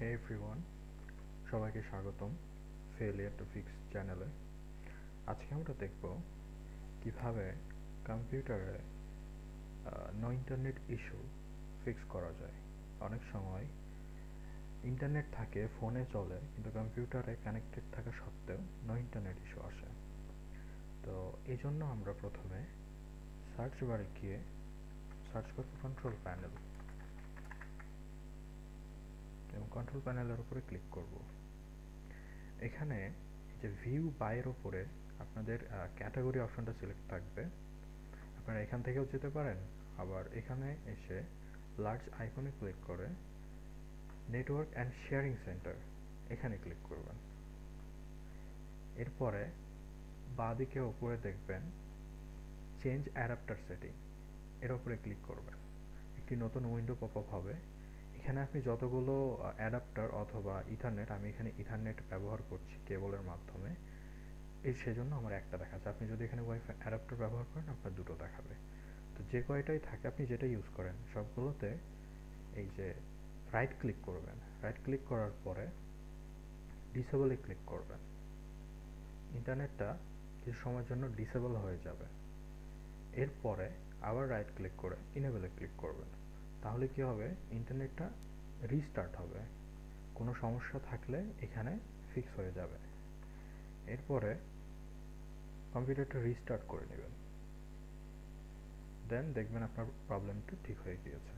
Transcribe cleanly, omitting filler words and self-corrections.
হে everyone, সবাইকে স্বাগতম failure to fix চ্যানেলে। আজকে আমরা দেখব কিভাবে কম্পিউটারে নো ইন্টারনেট ইস্যু ফিক্স করা যায়। অনেক সময় ইন্টারনেট থাকে, ফোনে চলে, কিন্তু কম্পিউটারে কানেক্টেড থাকা সত্ত্বেও নো ইন্টারনেট ইস্যু আসে। তো এই জন্য আমরা প্রথমে সার্চ বারে গিয়ে সার্চ করব কন্ট্রোল প্যানেল এবং কন্ট্রোল প্যানেলের উপরে ক্লিক করব। এখানে যে ভিউ বাইয়ের উপরে আপনাদের ক্যাটাগরি অপশনটা সিলেক্ট থাকবে। আপনারা এখান থেকেও যেতে পারেন, আবার এখানে এসে লার্জ আইকনে ক্লিক করে নেটওয়ার্ক অ্যান্ড শেয়ারিং সেন্টার এখানে ক্লিক করবেন। এরপরে বাঁদিকে উপরে দেখবেন চেঞ্জ অ্যাডাপ্টার সেটিং, এর উপরে ক্লিক করবেন। একটি নতুন উইন্ডো পপ আপ হবে। এখানে আপনি যতগুলো অ্যাডাপ্টার অথবা ইথারনেট, আমি এখানে ইথারনেট ব্যবহার করছি কেবলের মাধ্যমে, সেজন্য আমার একটা দেখাচ্ছে। আপনি যদি এখানে ওয়াইফাই অ্যাডাপ্টার ব্যবহার করেন আপনার দুটো দেখাবে। তো যে কয়টাই থাকে আপনি যেটা ইউজ করেন সবগুলোতে এই যে রাইট ক্লিক করবেন। রাইট ক্লিক করার পরে ডিসেবলে ক্লিক করবেন। ইন্টারনেটটা কিছু সময়ের জন্য ডিসেবল হয়ে যাবে। এরপরে আবার রাইট ক্লিক করে ইনেবলে ক্লিক করবেন। তাহলে কি হবে, ইন্টারনেটটা রিস্টার্ট হবে। কোনো সমস্যা থাকলে এখানে ফিক্স হয়ে যাবে। এরপরে কম্পিউটারটা রিস্টার্ট করে নেবেন, দেন দেখবেন আপনার প্রবলেমটা ঠিক হয়ে গিয়েছে।